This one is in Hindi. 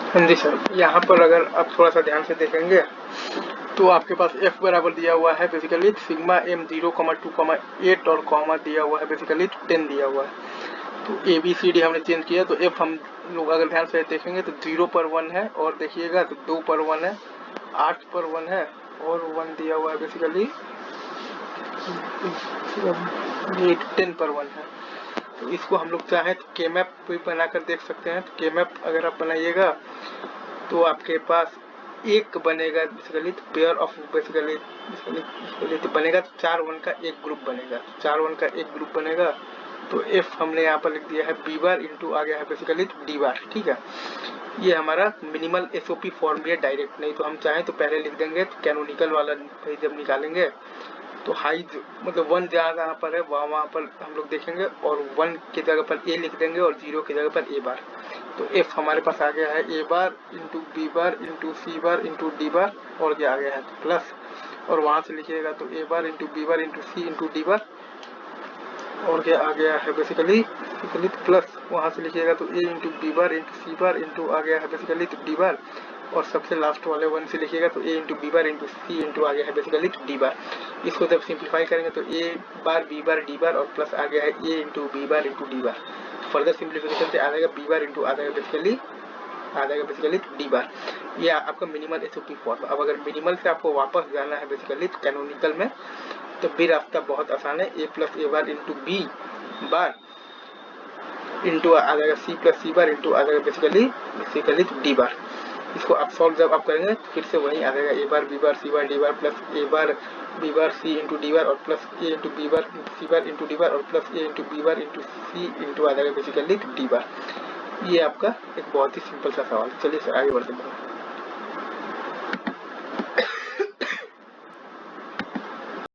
हाँ जी सर, यहाँ पर अगर आप थोड़ा सा ध्यान से देखेंगे तो आपके पास f बराबर दिया हुआ है बेसिकली सिग्मा m 0,2,8 और कॉमा दिया हुआ है बेसिकली 10 दिया हुआ है। तो ABCD हमने चेंज किया तो f हम लोग अगर ध्यान से देखेंगे तो 0 पर 1 है और देखिएगा तो 2 पर 1 है, 8 पर 1 है और 1 दिया हुआ है बेसिकली 10 पर 1 है। तो इसको हम लोग चाहें तो के मैप भी बनाकर देख सकते हैं। तो के मैप अगर आप बनाइएगा तो आपके पास एक बनेगा बेसिकली तो पेयर ऑफ बेसिकली तो बनेगा तो 4 1 का एक ग्रुप बनेगा, 4 1 का एक ग्रुप बनेगा। तो एफ हमने यहाँ पर लिख दिया है बी बार इंटू आ गया है बेसिकली डी बार। ठीक है, ये हमारा मिनिमल एसओपी फॉर्म भी है डायरेक्ट, नहीं तो हम चाहें तो पहले लिख देंगे तो कैनोनिकल वाला जब निकालेंगे तो हाई मतलब 1 जहाँ पर है वहाँ पर हम लोग देखेंगे और 1 की जगह पर ए लिख देंगे और 0 की जगह पर ए बार। तो एफ हमारे पास आ गया है ए bar into B bar into सी बार इंटू डी बार और क्या आ गया है प्लस, और वहाँ से लिखिएगा तो ए bar into B bar into सी इंटू डी बार और क्या आ गया है बेसिकली प्लस, वहाँ से लिखिएगा तो ए इंटू बी बार इंटू सी बार इंटू आ गया है बेसिकली तो डी बार और सबसे लास्ट वाले 1 से लिखिएगा तो ए इंटू बी बार इंटू सी इंटू आ गया है बेसिकली डी बार। इसको जब सिंप्लीफाई करेंगे तो ए बार बी बार डी बार और प्लस आ गया है A into B bar into D bar. Further simplification से आ जाएगा बी बार इंटू आ जाएगा बेसिकली डी बार। ये आपका मिनिमल एसओपी फॉर्म। अब अगर मिनिमल से आपको वापस जाना है बेसिकली कैनोनिकल में तो भी रास्ता बहुत आसान है, ए प्लस ए bar into B bar into आ जाएगा सी प्लस सी बार इंटू आ जाएगा बेसिकली डी बार। इसको आप सॉल्व जब आप करेंगे तो फिर से वही आ जाएगा ए बार बी बार सी बार डी बार प्लस ए बार बी बार सी इंटू डी बार और प्लस ए इंटू बी बार सी बार इंटू डी बार और प्लस ए इंटू बी बार इंटू सी इंटू आ जाएगा बेसिकली डी बार। ये आपका एक बहुत ही सिंपल सा सवाल। चलिए सर आगे बढ़ते हैं।